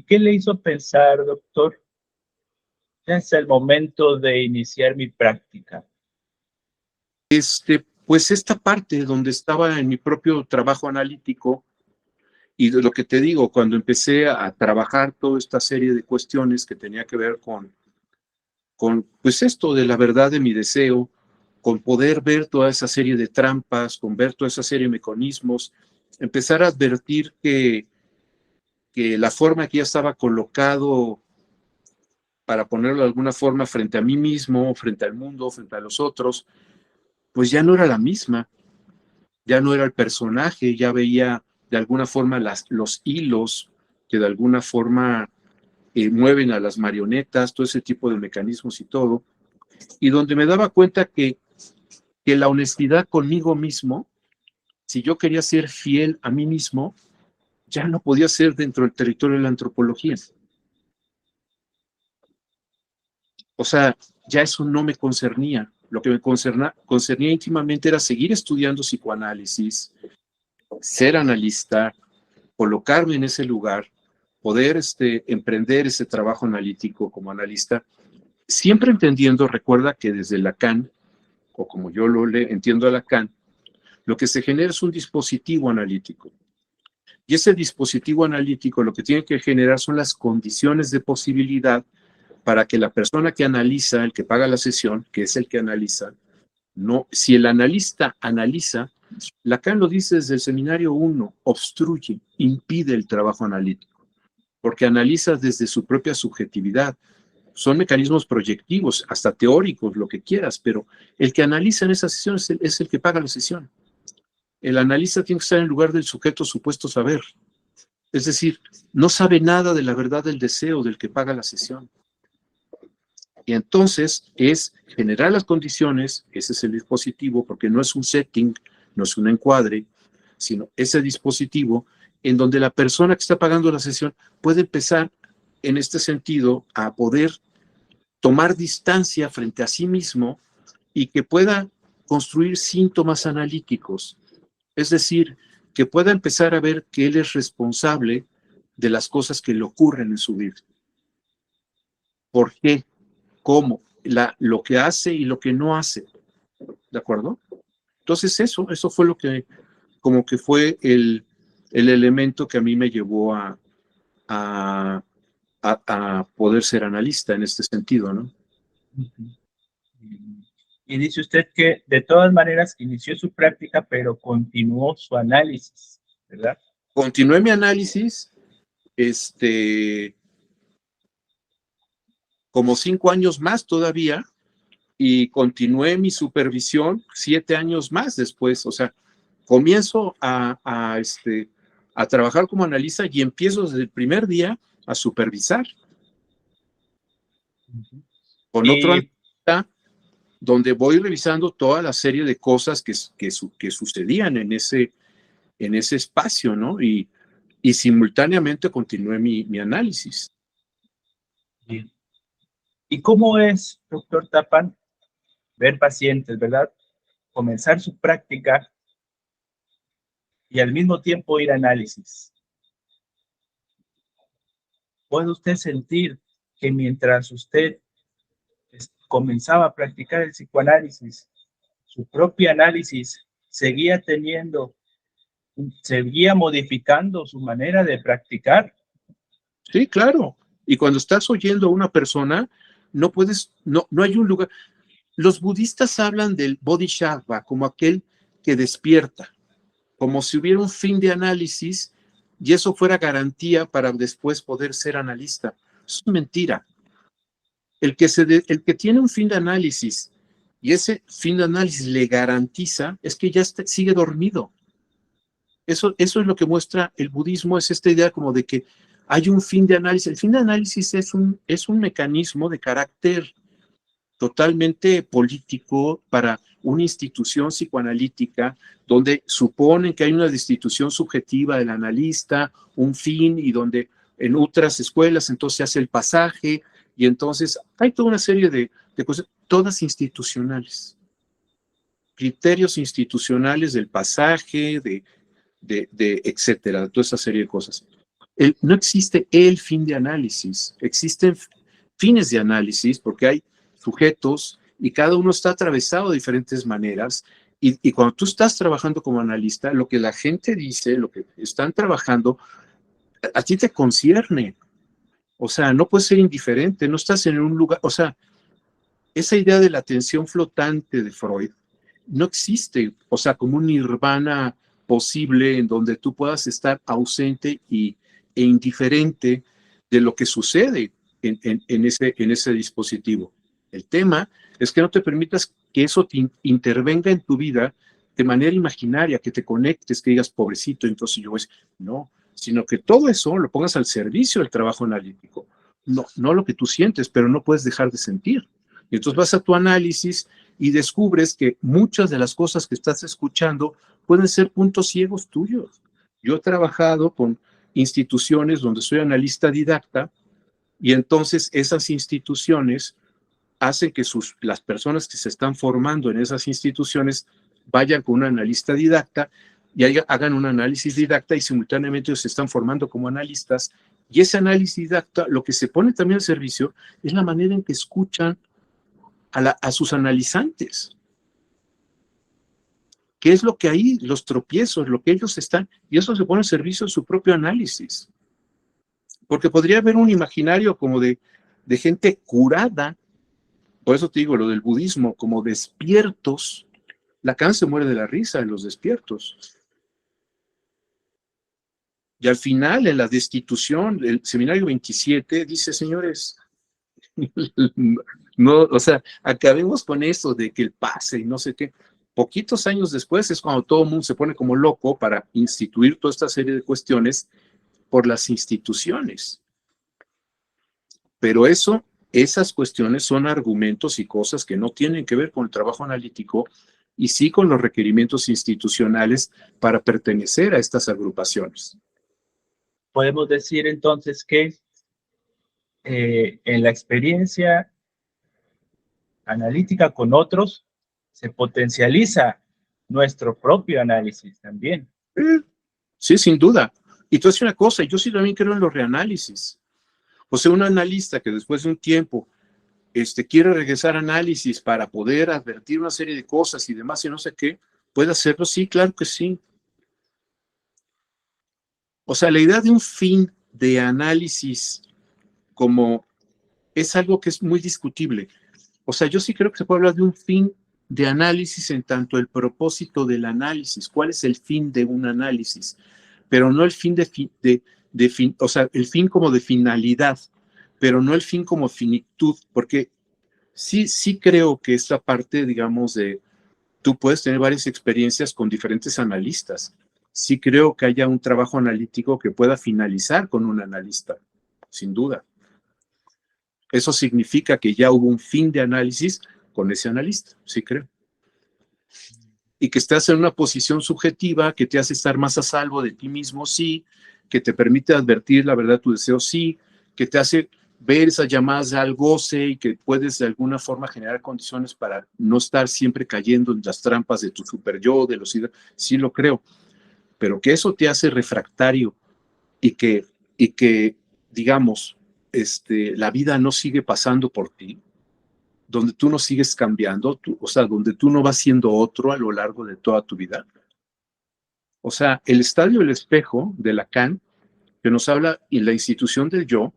qué le hizo pensar, doctor, ya es el momento de iniciar mi práctica? Pues esta parte donde estaba en mi propio trabajo analítico y de lo que te digo, cuando empecé a trabajar toda esta serie de cuestiones que tenía que ver con pues esto de la verdad de mi deseo, con poder ver toda esa serie de trampas, con ver toda esa serie de mecanismos, empezar a advertir que la forma que ya estaba colocado, para ponerlo de alguna forma, frente a mí mismo, frente al mundo, frente a los otros, pues ya no era la misma, ya no era el personaje, ya veía de alguna forma los hilos que de alguna forma mueven a las marionetas, todo ese tipo de mecanismos y todo, y donde me daba cuenta que la honestidad conmigo mismo, si yo quería ser fiel a mí mismo, ya no podía ser dentro del territorio de la antropología. O sea, ya eso no me concernía. Lo que me concernía íntimamente era seguir estudiando psicoanálisis, ser analista, colocarme en ese lugar, poder emprender ese trabajo analítico como analista, siempre entendiendo, recuerda que desde Lacan, o como yo entiendo a Lacan, lo que se genera es un dispositivo analítico. Y ese dispositivo analítico lo que tiene que generar son las condiciones de posibilidad para que la persona que analiza, el que paga la sesión, que es el que analiza, no, si el analista analiza, Lacan lo dice desde el seminario 1, obstruye, impide el trabajo analítico, porque analiza desde su propia subjetividad. Son mecanismos proyectivos, hasta teóricos, lo que quieras, pero el que analiza en esa sesión es el que paga la sesión. El analista tiene que estar en lugar del sujeto supuesto saber. Es decir, no sabe nada de la verdad del deseo del que paga la sesión. Y entonces es generar las condiciones, ese es el dispositivo, porque no es un setting, no es un encuadre, sino ese dispositivo en donde la persona que está pagando la sesión puede empezar en este sentido a poder tomar distancia frente a sí mismo y que pueda construir síntomas analíticos. Es decir, que pueda empezar a ver que él es responsable de las cosas que le ocurren en su vida. ¿Por qué? ¿Cómo? Lo que hace y lo que no hace. ¿De acuerdo? Entonces eso fue lo que, como que fue el elemento que a mí me llevó a poder ser analista en este sentido, ¿no? Y dice usted que de todas maneras inició su práctica, pero continuó su análisis, ¿verdad? Continué mi análisis, como 5 años más todavía, y continué mi supervisión 7 años más después. O sea, comienzo a trabajar como analista y empiezo desde el primer día a supervisar con otro analista, donde voy revisando toda la serie de cosas que sucedían en ese espacio, ¿no? Y simultáneamente continué mi análisis. Bien. ¿Y cómo es, doctor Tappan, ver pacientes, ¿verdad? Comenzar su práctica y al mismo tiempo ir a análisis. ¿Puede usted sentir que mientras usted comenzaba a practicar el psicoanálisis, su propio análisis seguía modificando su manera de practicar? Sí, claro. Y cuando estás oyendo a una persona, no hay un lugar. Los budistas hablan del bodhisattva como aquel que despierta, como si hubiera un fin de análisis y eso fuera garantía para después poder ser analista. Eso es mentira. El que tiene un fin de análisis y ese fin de análisis le garantiza es que ya sigue dormido. Eso es lo que muestra el budismo, es esta idea como de que hay un fin de análisis. El fin de análisis es un mecanismo de carácter totalmente político para una institución psicoanalítica donde suponen que hay una destitución subjetiva del analista, un fin, y donde en otras escuelas entonces se hace el pasaje y entonces hay toda una serie de cosas, todas institucionales, criterios institucionales del pasaje, de etcétera, de toda esa serie de cosas. No existe el fin de análisis, existen fines de análisis porque hay sujetos y cada uno está atravesado de diferentes maneras. Y cuando tú estás trabajando como analista, lo que la gente dice, lo que están trabajando, a ti te concierne. O sea, no puedes ser indiferente, no estás en un lugar, o sea, esa idea de la atención flotante de Freud no existe, o sea, como un nirvana posible en donde tú puedas estar ausente e indiferente de lo que sucede en ese dispositivo. El tema es que no te permitas que eso te intervenga en tu vida de manera imaginaria, que te conectes, que digas, pobrecito, entonces yo es, no, sino que todo eso lo pongas al servicio del trabajo analítico. No, no lo que tú sientes, pero no puedes dejar de sentir. Y entonces vas a tu análisis y descubres que muchas de las cosas que estás escuchando pueden ser puntos ciegos tuyos. Yo he trabajado con instituciones donde soy analista didacta y entonces esas instituciones hacen que las personas que se están formando en esas instituciones vayan con un analista didacta y hagan un análisis didacta y simultáneamente se están formando como analistas. Y ese análisis didacta, lo que se pone también al servicio es la manera en que escuchan a sus analizantes. ¿Qué es lo que hay? Los tropiezos, lo que ellos están, y eso se pone al servicio de su propio análisis. Porque podría haber un imaginario como de gente curada, por eso te digo lo del budismo, como despiertos. Lacan se muere de la risa en los despiertos. Y al final, en la destitución, el seminario 27 dice, señores, no, o sea, acabemos con eso de que el pase y no sé qué. Poquitos años después es cuando todo el mundo se pone como loco para instituir toda esta serie de cuestiones por las instituciones. Pero esas cuestiones son argumentos y cosas que no tienen que ver con el trabajo analítico y sí con los requerimientos institucionales para pertenecer a estas agrupaciones. Podemos decir entonces que en la experiencia analítica con otros se potencializa nuestro propio análisis también. Sí, sin duda. Y tú haces una cosa, yo sí también creo en los reanálisis. O sea, un analista que después de un tiempo quiere regresar a análisis para poder advertir una serie de cosas y demás y no sé qué, puede hacerlo, sí, claro que sí. O sea, la idea de un fin de análisis como es algo que es muy discutible. O sea, yo sí creo que se puede hablar de un fin de análisis en tanto el propósito del análisis, cuál es el fin de un análisis, pero no el fin o sea, el fin como de finalidad, pero no el fin como finitud, porque sí creo que esta parte, digamos, tú puedes tener varias experiencias con diferentes analistas. Sí creo que haya un trabajo analítico que pueda finalizar con un analista, sin duda. Eso significa que ya hubo un fin de análisis con ese analista, sí creo. Y que estás en una posición subjetiva que te hace estar más a salvo de ti mismo, sí, que te permite advertir la verdad de tu deseo, sí, que te hace ver esas llamadas al goce y que puedes de alguna forma generar condiciones para no estar siempre cayendo en las trampas de tu super yo, de los sí lo creo, pero que eso te hace refractario y que digamos, la vida no sigue pasando por ti, donde tú no sigues cambiando, o sea, donde tú no vas siendo otro a lo largo de toda tu vida. O sea, el estadio del espejo de Lacan, que nos habla en la institución del yo,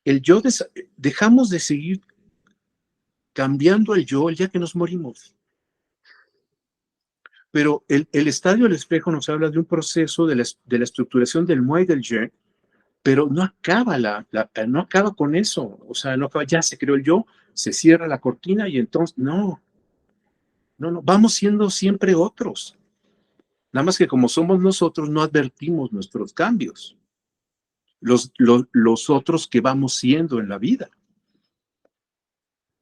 el yo dejamos de seguir cambiando el yo el día que nos morimos. Pero el estadio del espejo nos habla de un proceso de la estructuración del moi del je, pero no acaba, no acaba con eso. O sea, no acaba, ya se creó el yo, se cierra la cortina y entonces, no, vamos siendo siempre otros. Nada más que como somos nosotros, no advertimos nuestros cambios. Los otros que vamos siendo en la vida.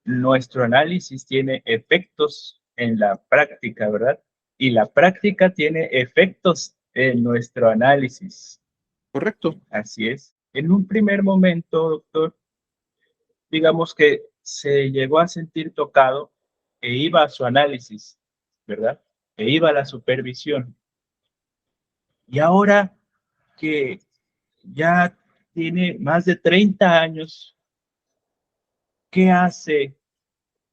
Nuestro análisis tiene efectos en la práctica, ¿verdad? Y la práctica tiene efectos en nuestro análisis. Correcto. Así es. En un primer momento, doctor, digamos que se llegó a sentir tocado e iba a su análisis, ¿verdad? E iba a la supervisión. Y ahora que ya tiene más de 30 años. ¿Qué hace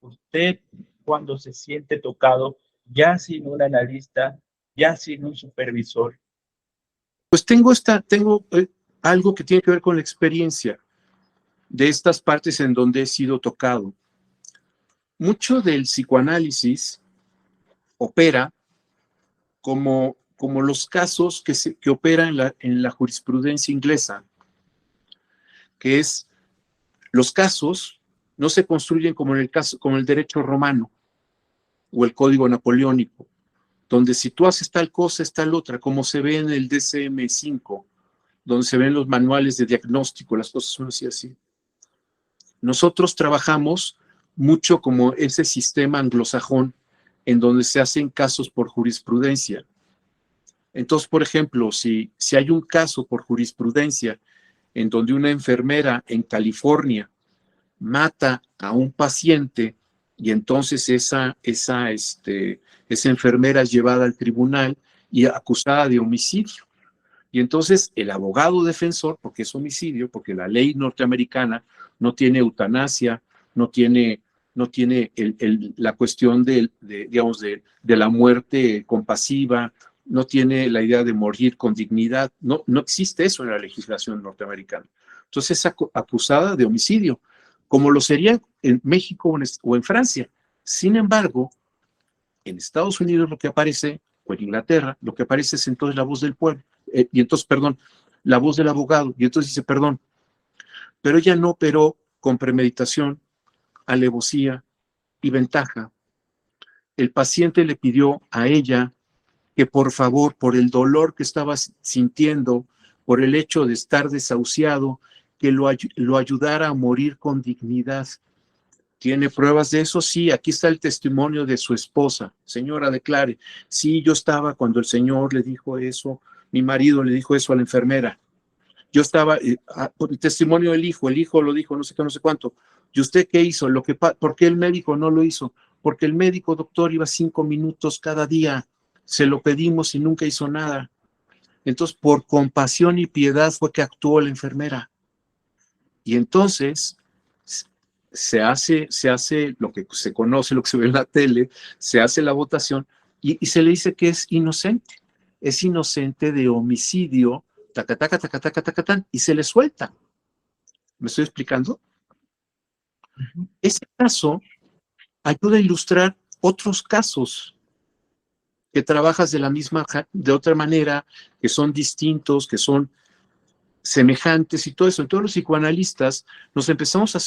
usted cuando se siente tocado, ya sin un analista, ya sin un supervisor? Pues tengo algo que tiene que ver con la experiencia de estas partes en donde he sido tocado. Mucho del psicoanálisis opera como los casos que operan en la jurisprudencia inglesa, que es los casos no se construyen como como el derecho romano o el código napoleónico, donde si tú haces tal cosa es tal otra, como se ve en el DCM-5, donde se ven los manuales de diagnóstico, las cosas son así, así. Nosotros trabajamos mucho como ese sistema anglosajón, en donde se hacen casos por jurisprudencia. Entonces, por ejemplo, si hay un caso por jurisprudencia en donde una enfermera en California mata a un paciente y entonces esa enfermera es llevada al tribunal y acusada de homicidio. Y entonces el abogado defensor, porque es homicidio, porque la ley norteamericana no tiene eutanasia, no tiene la cuestión digamos, de la muerte compasiva, no tiene la idea de morir con dignidad, no existe eso en la legislación norteamericana. Entonces es acusada de homicidio, como lo sería en México o en Francia. Sin embargo, en Estados Unidos lo que aparece, o en Inglaterra, lo que aparece es entonces la voz del pueblo, y entonces, perdón, la voz del abogado, y entonces dice, perdón, pero ella no operó con premeditación, alevosía y ventaja. El paciente le pidió a ella que por favor, por el dolor que estaba sintiendo, por el hecho de estar desahuciado, que lo ayudara a morir con dignidad. ¿Tiene pruebas de eso? Sí, aquí está el testimonio de su esposa. Señora, declare, sí, yo estaba cuando el señor le dijo eso, mi marido le dijo eso a la enfermera. Yo estaba, por el testimonio del hijo, el hijo lo dijo, no sé qué, no sé cuánto. ¿Y usted qué hizo? ¿Por qué el médico no lo hizo? Porque el médico, doctor, iba 5 minutos cada día. Se lo pedimos y nunca hizo nada. Entonces, por compasión y piedad fue que actuó la enfermera. Y entonces se hace lo que se conoce, lo que se ve en la tele, se hace la votación y se le dice que es inocente. Es inocente de homicidio, taca, taca, taca, taca, taca, taca, y se le suelta. ¿Me estoy explicando? Ese caso ayuda a ilustrar otros casos que trabajas de otra manera, que son distintos, que son semejantes y todo eso. Entonces los psicoanalistas nos empezamos a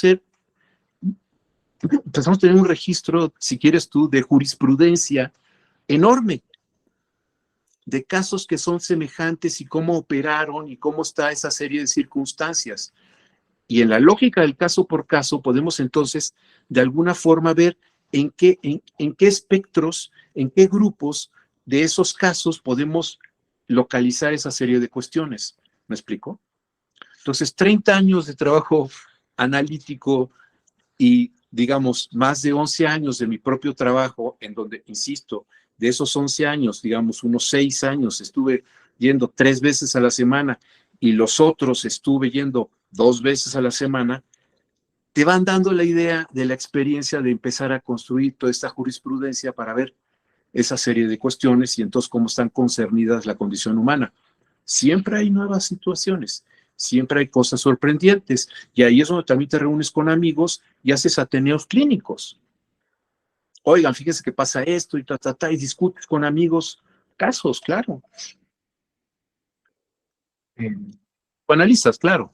tener un registro, si quieres tú, de jurisprudencia enorme, de casos que son semejantes y cómo operaron y cómo está esa serie de circunstancias. Y en la lógica del caso por caso podemos entonces de alguna forma ver en qué espectros, en qué grupos de esos casos podemos localizar esa serie de cuestiones. ¿Me explico? Entonces, 30 años de trabajo analítico y, digamos, más de 11 años de mi propio trabajo, en donde, insisto, de esos 11 años, digamos, unos 6 años estuve yendo 3 veces a la semana y los otros estuve yendo 2 veces a la semana, te van dando la idea de la experiencia de empezar a construir toda esta jurisprudencia para ver esa serie de cuestiones y entonces cómo están concernidas la condición humana. Siempre hay nuevas situaciones, siempre hay cosas sorprendentes y ahí es donde también te reúnes con amigos y haces ateneos clínicos. Oigan, fíjense que pasa esto y y discutes con amigos casos, claro. Analistas, claro.